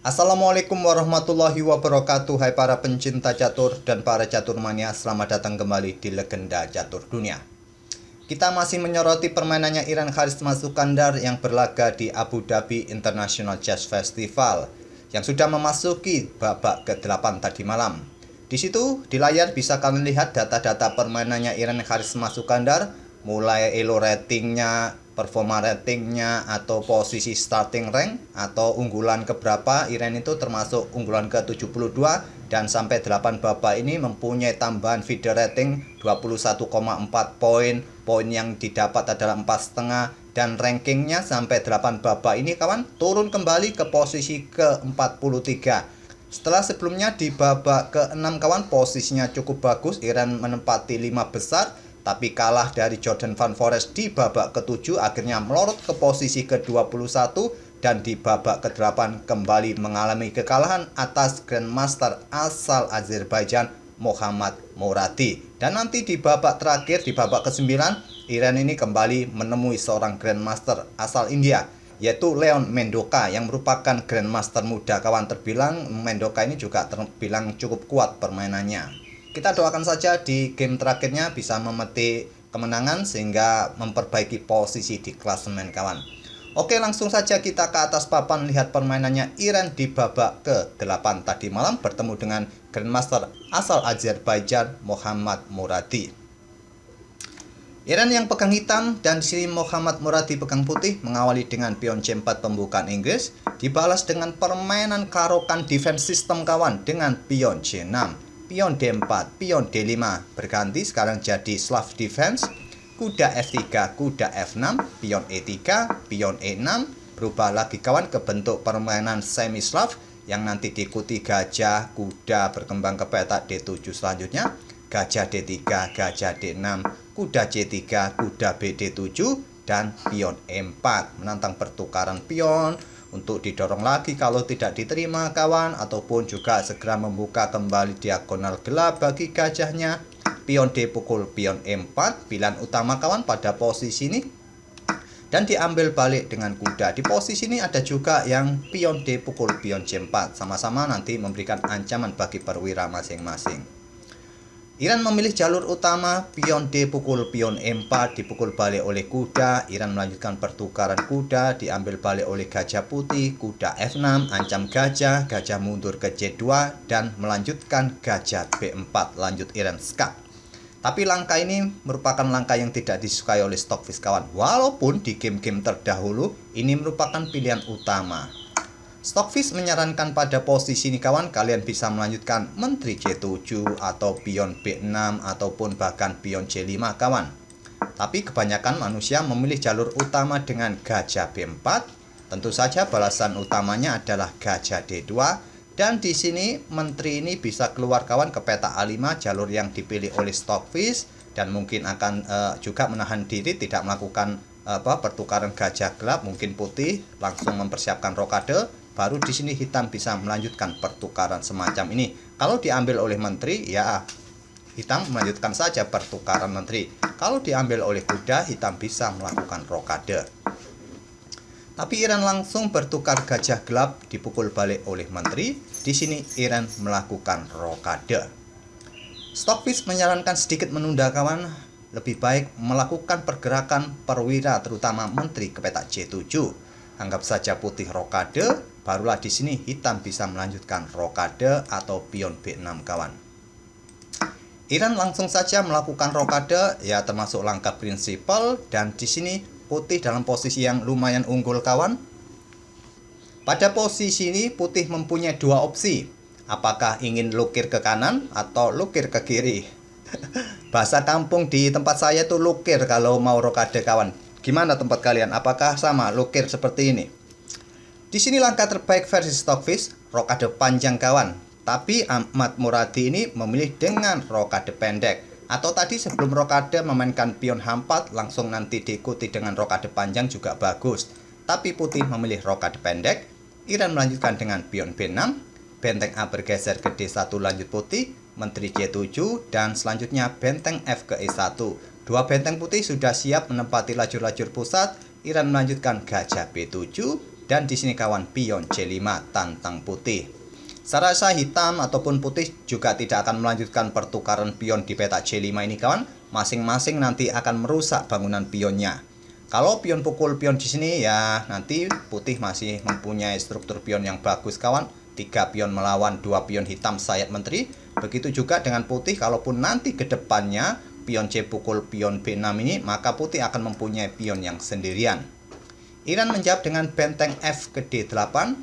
Assalamualaikum warahmatullahi wabarakatuh. Hai para pencinta catur dan para catur mania, selamat datang kembali di Legenda Catur Dunia. Kita masih menyoroti permainannya Iran Kharisma Sukandar yang berlaga di Abu Dhabi International Jazz Festival yang sudah memasuki babak ke-8 tadi malam. Di situ di layar bisa kalian lihat data-data permainannya Iran Kharisma Sukandar, mulai elo ratingnya, performa ratingnya, atau posisi starting rank atau unggulan keberapa. Iran itu termasuk unggulan ke-72 dan sampai 8 babak ini mempunyai tambahan feeder rating 21,4 poin. Poin yang didapat adalah 4,5 dan rankingnya sampai 8 babak ini kawan turun kembali ke posisi ke-43. Setelah sebelumnya di babak ke-6 kawan posisinya cukup bagus, Iran menempati 5 besar tapi kalah dari Jordan Van Foreest di babak ke-7, akhirnya melorot ke posisi ke-21 dan di babak ke-8 kembali mengalami kekalahan atas Grandmaster asal Azerbaijan Mohammad Moradi. Dan nanti di babak terakhir, di babak ke-9, Iran ini kembali menemui seorang Grandmaster asal India, yaitu Leon Mendoka yang merupakan Grandmaster muda kawan. Terbilang Mendoka ini juga terbilang cukup kuat permainannya. Kita doakan saja di game terakhirnya bisa memetik kemenangan sehingga memperbaiki posisi di klasemen kawan. Oke, langsung saja kita ke atas papan lihat permainannya Iran di babak ke-8 tadi malam bertemu dengan Grandmaster asal Azerbaijan Mohammad Moradi. Iran yang pegang hitam dan di sini Mohammad Moradi pegang putih mengawali dengan pion C4 pembukaan Inggris, dibalas dengan permainan karokan defense system kawan dengan pion C6. Pion D4, pion D5 berganti sekarang jadi Slav defense, kuda F3, kuda F6, pion E3, pion E6 berubah lagi kawan ke bentuk permainan semi Slav yang nanti diikuti gajah, kuda berkembang ke petak D7 selanjutnya, gajah D3, gajah D6, kuda C3, kuda BD7 dan pion E4 menantang pertukaran pion untuk didorong lagi kalau tidak diterima kawan, ataupun juga segera membuka kembali diagonal gelap bagi gajahnya. Pion D pukul pion E4 pilihan utama kawan pada posisi ini dan diambil balik dengan kuda. Di posisi ini ada juga yang pion D pukul pion C4, sama-sama nanti memberikan ancaman bagi perwira masing-masing. Iran memilih jalur utama, pion D pukul pion E4 dipukul balik oleh kuda. Iran melanjutkan pertukaran kuda, diambil balik oleh gajah putih, kuda F6, ancam gajah, gajah mundur ke C2 dan melanjutkan gajah B4. Lanjut Iran skak. Tapi langkah ini merupakan langkah yang tidak disukai oleh Stockfish kawan. Walaupun di game-game terdahulu ini merupakan pilihan utama. Stockfish menyarankan pada posisi ini kawan kalian bisa melanjutkan menteri C7 atau pion B6 ataupun bahkan pion C5 kawan. Tapi kebanyakan manusia memilih jalur utama dengan gajah B4. Tentu saja balasan utamanya adalah gajah D2 dan di sini menteri ini bisa keluar kawan ke peta A5, jalur yang dipilih oleh Stockfish, dan mungkin akan juga menahan diri tidak melakukan pertukaran gajah gelap. Mungkin putih langsung mempersiapkan rokade. Baru di sini hitam bisa melanjutkan pertukaran semacam ini. Kalau diambil oleh menteri, ya hitam melanjutkan saja pertukaran menteri. Kalau diambil oleh kuda, hitam bisa melakukan rokade. Tapi Iran langsung bertukar gajah gelap dipukul balik oleh menteri. Di sini Iran melakukan rokade. Stockfish menyarankan sedikit menunda kawan. Lebih baik melakukan pergerakan perwira terutama menteri ke petak C7. Anggap saja putih rokade, barulah di sini hitam bisa melanjutkan rokade atau pion B6 kawan. Iran langsung saja melakukan rokade, ya termasuk langkah prinsipal, dan di sini putih dalam posisi yang lumayan unggul kawan. Pada posisi ini putih mempunyai dua opsi. Apakah ingin lukir ke kanan atau lukir ke kiri? Bahasa kampung di tempat saya itu lukir kalau mau rokade kawan. Gimana tempat kalian? Apakah sama lukir seperti ini? Di sini langkah terbaik versi Stockfish, rokade panjang kawan. Tapi Ahmad Moradi ini memilih dengan rokade pendek. Atau tadi sebelum rokade memainkan pion H4 langsung nanti diikuti dengan rokade panjang juga bagus. Tapi putih memilih rokade pendek. Iran melanjutkan dengan pion B6. Benteng A bergeser ke D1 lanjut putih, menteri C7 dan selanjutnya benteng F ke E1. Dua benteng putih sudah siap menempati lajur-lajur pusat. Iran melanjutkan gajah B7, Dan di sini kawan, pion C5 tantang putih. Saya rasa hitam ataupun putih juga tidak akan melanjutkan pertukaran pion di peta C5 ini kawan. Masing-masing nanti akan merusak bangunan pionnya. Kalau pion pukul pion di sini ya nanti putih masih mempunyai struktur pion yang bagus kawan. 3 pion melawan 2 pion hitam sayap menteri. Begitu juga dengan putih, kalaupun nanti ke depannya pion C pukul pion B6 ini, maka putih akan mempunyai pion yang sendirian. Iran menjawab dengan benteng F ke D8.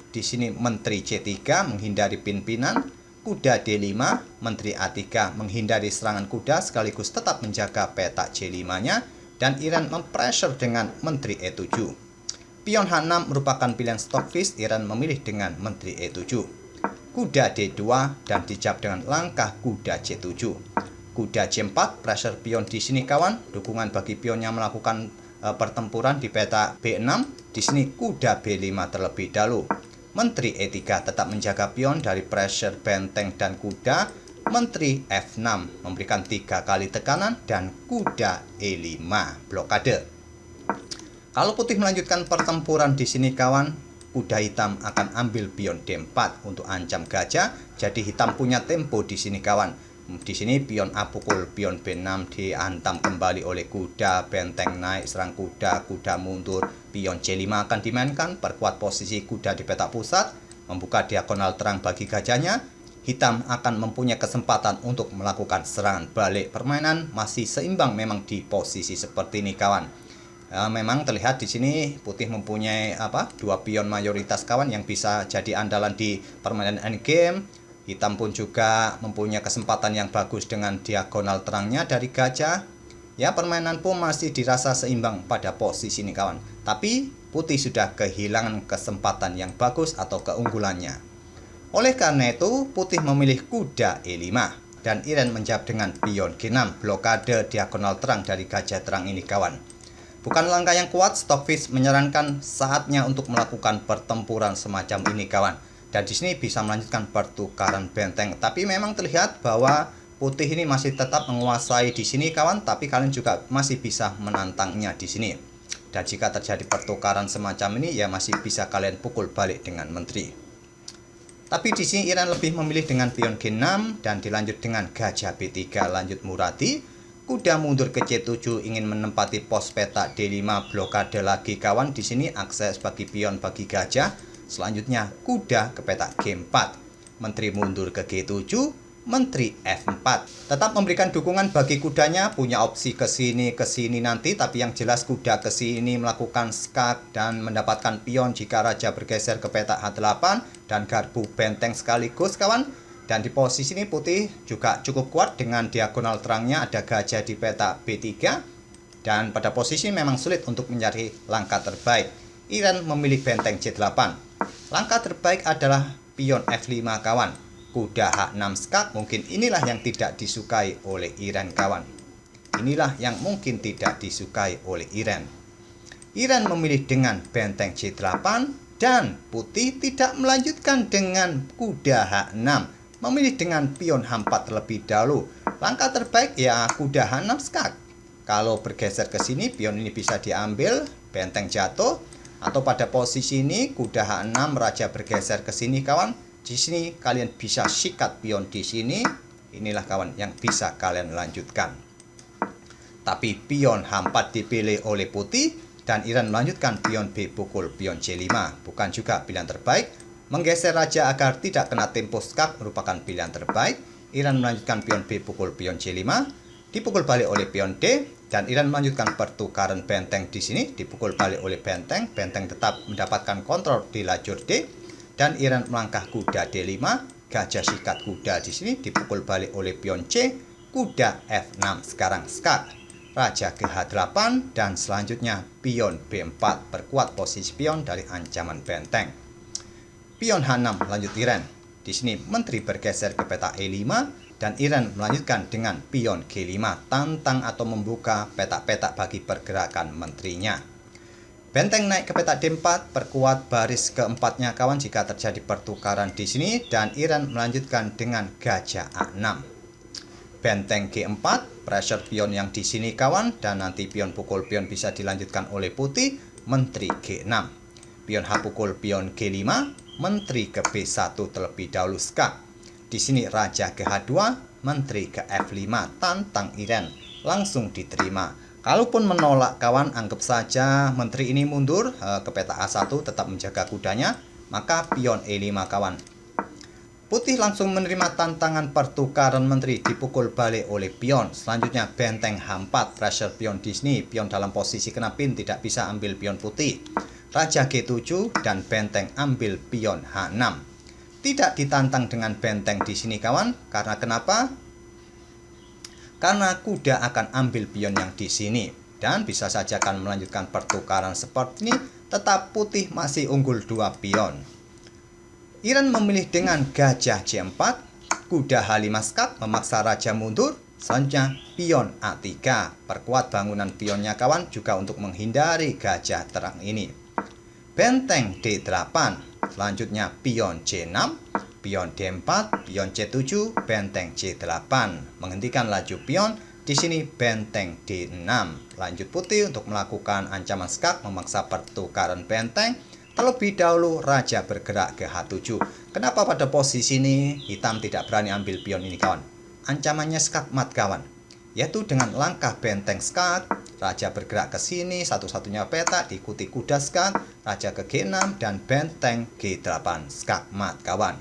Di sini menteri C3 menghindari pimpinan, kuda D5, menteri A3 menghindari serangan kuda sekaligus tetap menjaga peta C5-nya, dan Iran mempressure dengan menteri E7. Pion H6 merupakan pilihan stockfish, Iran memilih dengan menteri E7. Kuda D2 dan dijawab dengan langkah kuda C7. Kuda C4 pressure pion di sini kawan, dukungan bagi pion yang melakukan pertempuran di peta B6. Di sini kuda B5 terlebih dahulu. Menteri E3 tetap menjaga pion dari pressure benteng dan kuda. Menteri F6 memberikan 3 kali tekanan dan kuda E5 blokade. Kalau putih melanjutkan pertempuran di sini kawan, kuda hitam akan ambil pion D4 untuk ancam gajah. Jadi hitam punya tempo di sini kawan. Di sini pion A pukul pion B6 dihantam kembali oleh kuda, benteng naik, serang kuda, kuda mundur. Pion C5 akan dimainkan, perkuat posisi kuda di peta pusat, membuka diagonal terang bagi gajahnya. Hitam akan mempunyai kesempatan untuk melakukan serangan balik. Permainan masih seimbang memang di posisi seperti ini kawan. Memang terlihat di sini putih mempunyai 2 pion mayoritas kawan yang bisa jadi andalan di permainan endgame. Hitam pun juga mempunyai kesempatan yang bagus dengan diagonal terangnya dari gajah. Ya, permainan pun masih dirasa seimbang pada posisi ini kawan. Tapi putih sudah kehilangan kesempatan yang bagus atau keunggulannya. Oleh karena itu, putih memilih kuda E5 dan Iran menjawab dengan pion G6, blokade diagonal terang dari gajah terang ini kawan. Bukan langkah yang kuat, stockfish menyarankan saatnya untuk melakukan pertempuran semacam ini kawan. Dan di sini bisa melanjutkan pertukaran benteng. Tapi memang terlihat bahwa putih ini masih tetap menguasai di sini kawan. Tapi kalian juga masih bisa menantangnya di sini. Dan jika terjadi pertukaran semacam ini ya masih bisa kalian pukul balik dengan menteri. Tapi di sini Iran lebih memilih dengan pion G6 dan dilanjut dengan gajah B3 lanjut Murati. Kuda mundur ke C7 ingin menempati pos peta D5 blokade lagi kawan. Di sini akses bagi pion bagi gajah. Selanjutnya kuda ke peta G4. Menteri mundur ke G7, menteri F4. Tetap memberikan dukungan bagi kudanya, punya opsi ke sini nanti, tapi yang jelas kuda ke sini melakukan skak dan mendapatkan pion jika raja bergeser ke peta H8 dan garpu benteng sekaligus kawan. Dan di posisi ini putih juga cukup kuat dengan diagonal terangnya, ada gajah di peta B3. Dan pada posisi memang sulit untuk mencari langkah terbaik. Iran memilih benteng C8. Langkah terbaik adalah pion F5 kawan. Kuda H6 skak, mungkin inilah yang tidak disukai oleh Iran kawan. Inilah yang mungkin tidak disukai oleh Iran. Iran memilih dengan benteng C8 dan putih tidak melanjutkan dengan kuda H6. Memilih dengan pion H4 terlebih dahulu. Langkah terbaik ya kuda H6 skak. Kalau bergeser ke sini pion ini bisa diambil, benteng jatuh. Atau pada posisi ini kuda H6 raja bergeser ke sini kawan. Di sini kalian bisa sikat pion di sini. Inilah kawan yang bisa kalian lanjutkan. Tapi pion H4 dipilih oleh putih dan Iran melanjutkan pion B pukul pion C5. Bukan juga pilihan terbaik. Menggeser raja agar tidak kena tempo skak merupakan pilihan terbaik. Iran melanjutkan pion B pukul pion C5. Dipukul balik oleh pion D. Dan Iran melanjutkan pertukaran benteng di sini, dipukul balik oleh benteng. Benteng tetap mendapatkan kontrol di lajur D. Dan Iran melangkah kuda D5, gajah sikat kuda di sini, dipukul balik oleh pion C, kuda F6 sekarang skak. Raja ke H8 dan selanjutnya pion B4, perkuat posisi pion dari ancaman benteng. Pion H6 lanjut Iran. Di sini menteri bergeser ke peta E5. Dan Iran melanjutkan dengan pion G5, tantang atau membuka peta-peta bagi pergerakan menterinya. Benteng naik ke peta D4, perkuat baris keempatnya kawan jika terjadi pertukaran di sini. Dan Iran melanjutkan dengan gajah A6. Benteng G4, pressure pion yang di sini kawan. Dan nanti pion pukul pion bisa dilanjutkan oleh putih, menteri G6. pion H pukul pion G5, menteri ke B1 terlebih dahulu skak. Di sini raja ke H2, menteri ke F5, tantang Iren, langsung diterima. Kalaupun menolak kawan, anggap saja menteri ini mundur ke peta A1, tetap menjaga kudanya, maka pion E5 kawan. Putih langsung menerima tantangan pertukaran menteri, dipukul balik oleh pion. Selanjutnya benteng H4, pressure pion di sini, pion dalam posisi kena pin, tidak bisa ambil pion putih. Raja G7 dan benteng ambil pion H6. Tidak ditantang dengan benteng di sini kawan, karena kenapa? Karena kuda akan ambil pion yang di sini dan bisa saja akan melanjutkan pertukaran seperti ini, tetap putih masih unggul 2 pion. Iren memilih dengan gajah J4, kuda H5 skak memaksa raja mundur. Selanjutnya pion A3, perkuat bangunan pionnya kawan juga untuk menghindari gajah terang ini. Benteng D8, selanjutnya pion C6, pion D4, pion C7, benteng C8, menghentikan laju pion. Di sini benteng D6, lanjut putih untuk melakukan ancaman skak memaksa pertukaran benteng. Terlebih dahulu raja bergerak ke H7. Kenapa pada posisi ini hitam tidak berani ambil pion ini kawan? Ancamannya skak mat kawan, yaitu dengan langkah benteng skak, raja bergerak ke sini, satu-satunya peta diikuti kuda skak, raja ke G6 dan benteng G8 skak mat kawan.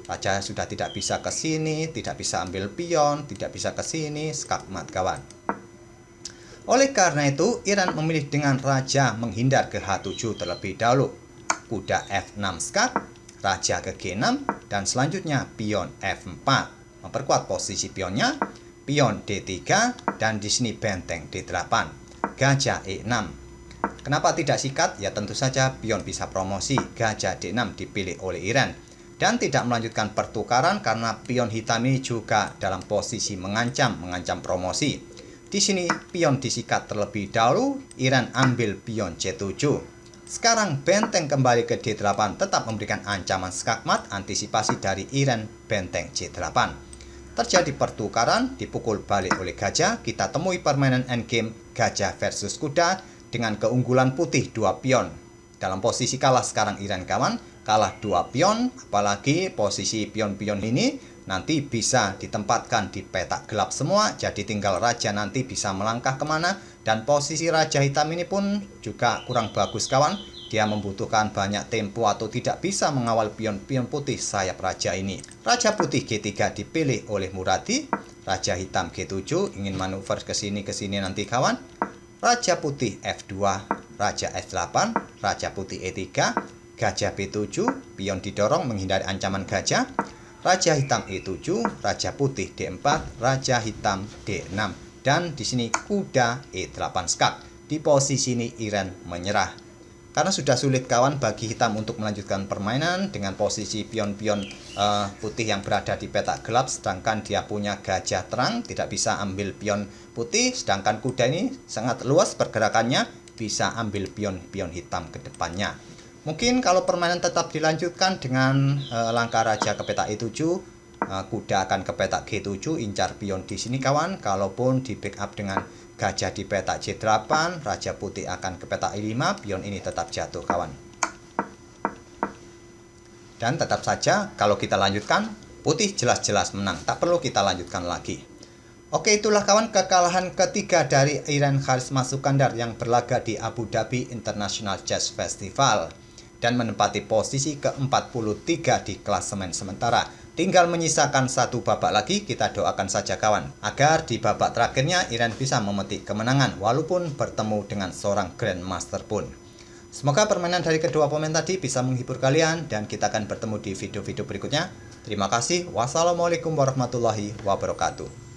Raja sudah tidak bisa ke sini, tidak bisa ambil pion, tidak bisa ke sini, skak mat kawan. Oleh karena itu, Iren memilih dengan raja menghindar ke H7 terlebih dahulu. Kuda F6 skak, raja ke G6, dan selanjutnya pion F4. Memperkuat posisi pionnya, pion D3, dan di sini benteng D8. Gajah E6. Kenapa tidak sikat? Ya tentu saja pion bisa promosi. Gajah D6 dipilih oleh Iren. Dan tidak melanjutkan pertukaran karena pion hitam ini juga dalam posisi mengancam promosi. Di sini pion disikat terlebih dahulu, Iren ambil pion C7. Sekarang benteng kembali ke D8, tetap memberikan ancaman skakmat, antisipasi dari Iren benteng C8. Terjadi pertukaran, dipukul balik oleh gajah. Kita temui permainan endgame gajah versus kuda dengan keunggulan putih 2 pion. Dalam posisi kalah sekarang Iren kawan, kalah 2 pion, apalagi posisi pion-pion ini nanti bisa ditempatkan di petak gelap semua, jadi tinggal raja nanti bisa melangkah kemana. Dan posisi raja hitam ini pun juga kurang bagus kawan, dia membutuhkan banyak tempo atau tidak bisa mengawal pion-pion putih sayap raja ini. Raja putih G3 dipilih oleh Muradi, raja hitam G7 ingin manuver ke sini nanti kawan. Raja putih F2, raja F8, raja putih E3, gajah B7, pion didorong menghindari ancaman gajah. Raja hitam E7, raja putih D4, raja hitam D6. Dan di sini kuda E8 skak. Di posisi ini Iren menyerah. Karena sudah sulit kawan bagi hitam untuk melanjutkan permainan dengan posisi pion-pion putih yang berada di petak gelap, sedangkan dia punya gajah terang, tidak bisa ambil pion putih, sedangkan kuda ini sangat luas pergerakannya, bisa ambil pion-pion hitam ke depannya. Mungkin kalau permainan tetap dilanjutkan dengan langkah raja ke petak E7, kuda akan ke petak G7, incar pion di sini kawan. Kalaupun di backup dengan gajah di petak J8, raja putih akan ke petak E5, pion ini tetap jatuh kawan. Dan tetap saja kalau kita lanjutkan, putih jelas-jelas menang, tak perlu kita lanjutkan lagi. Oke, itulah kawan kekalahan ketiga dari Iren Kharisma Sukandar yang berlaga di Abu Dhabi International Chess Festival dan menempati posisi ke-43 di klasemen sementara. Tinggal menyisakan satu babak lagi, kita doakan saja kawan, agar di babak terakhirnya Iren bisa memetik kemenangan walaupun bertemu dengan seorang Grandmaster pun. Semoga permainan dari kedua pemain tadi bisa menghibur kalian dan kita akan bertemu di video-video berikutnya. Terima kasih. Wassalamualaikum warahmatullahi wabarakatuh.